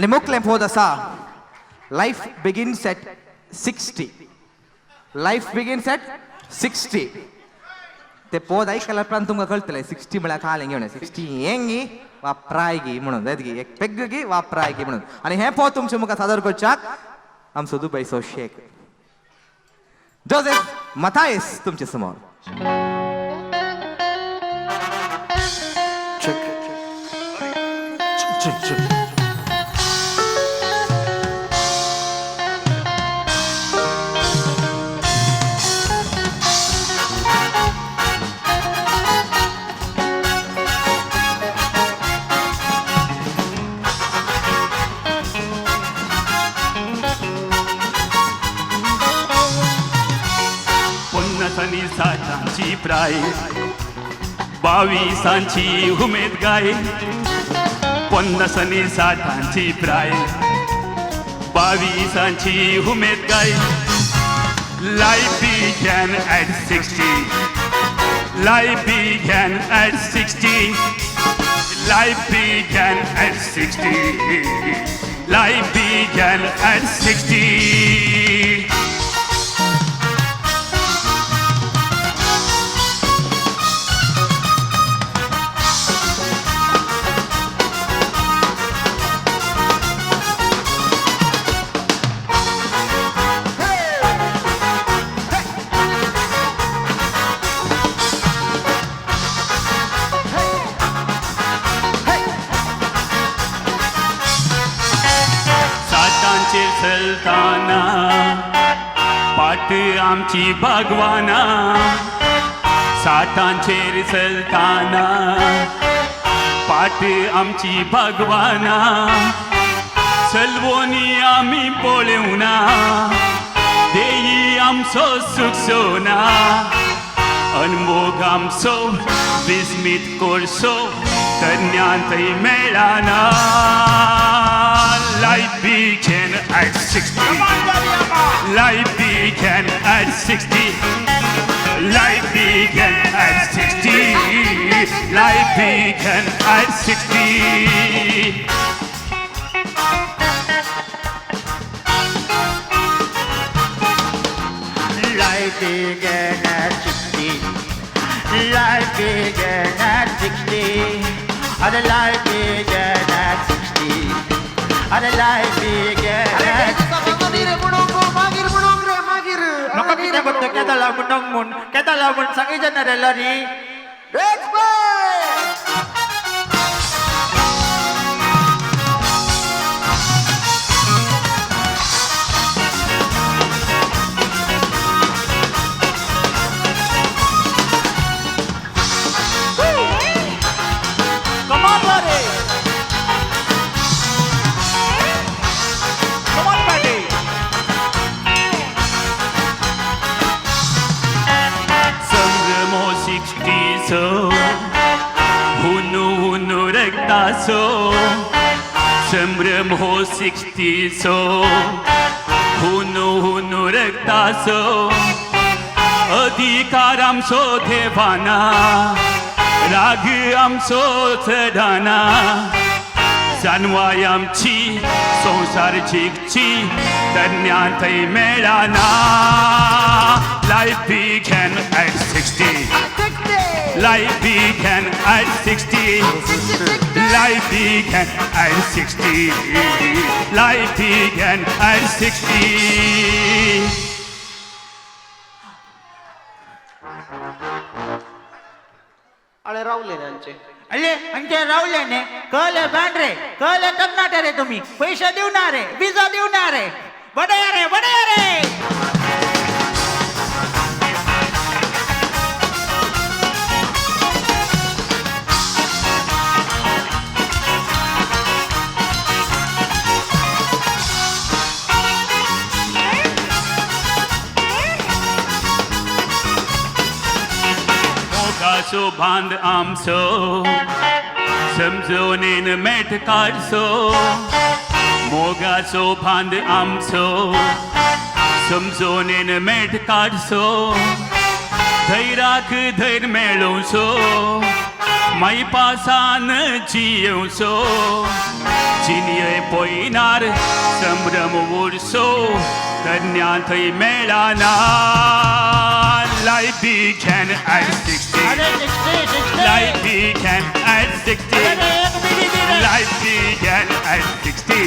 आनी मुखलें पोद आसा life begins at 60. Life begins at 60. ते पोद आयकल्या उपरांत तुमकां कळटलें 60 म्हळ्यार काल हेंगी म्हणून 60 हेंगी वा प्रायगी म्हणून येतगी एक पेग्गी वा प्रायगी म्हणून. आनी हें पोद तुमच्या मुखार सादर करच्याक आमचो दुबयचो शेख जोसेफ मथायस तुमचे समोर. पन्नासांनी साठांची प्राय 22सांची उमेद गाय. पन्नासांनी साठांची प्राय 22सांची उमेद गाय. Life began at 60. Life began at 60. Life began at 60. Life began at 60. चलताना पाट आमची भगवाना. साठांचेर चलताना पाट आमची भगवाना. चलवोनी आमी पळोवना देई आमचो सुख सोना. अनमोग आमचो विस्मीत कोळसो तज्ञांतय मेळना. Life began at 60. Life began at 60. Life began at 60. Life began at 60. Life began at 60. Life began at 60. And the life began at 60. And the life began at 60. Naka pinabot na kita lamon ng mun. Kita lamon sang ijan na relari. Come on, buddy. Come on, buddy. संभ्रमो 60 हुनु रक्तासो. संभ्रम हो 60 हुनु रक्तासो. अधिकार आमचो देवाना राग आमचो चढाना. जानवाय आमची संसार जिगची तज्ञांतय मेळना. Life began at 60. Life began at 60. Life began at 60. Life began at 60. अरे रावले त्यांचे अरे अंचे रावले ने कले बँड्रे कले कर्नाटे रे तुम्ही पैसे देवणारे विजा देवणारे बडे रे. मोगाचो बांध आमचो समजोनेन मेट काडचो. मोगाचो बांध आमचो समजोनेन मेट काडचो. धैर्याक धैर्य मेळोवचो माई पासान जियौसो चिनिए पोइनार संभ्रम उर्सो कन्या थई मेळाना Life began at 60 अरे 60 Life began at 60 Life began at 60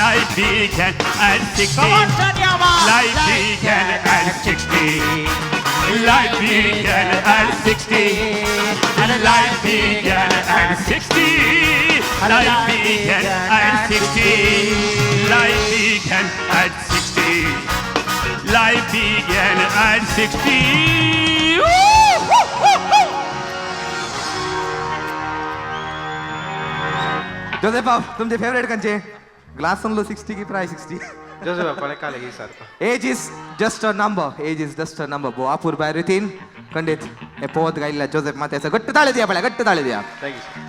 Life began at 60 Life began at 60 Life began at 60 And life began at 60 Life began at 60 Life began at 60 Life began at 60 Joseph बाब तुमचे favourite खंयचे ग्लासनलो 60 की प्राय 60 Joseph बापाने काले की सारखं age is just a number age is just a number बो अपूर बाय रितीन खंडित हे पोवत गायल्ल्या जोसेफ मात्याचं गट्ट ताळे दिया पळय गट्ट ताळे दिया थँक्यू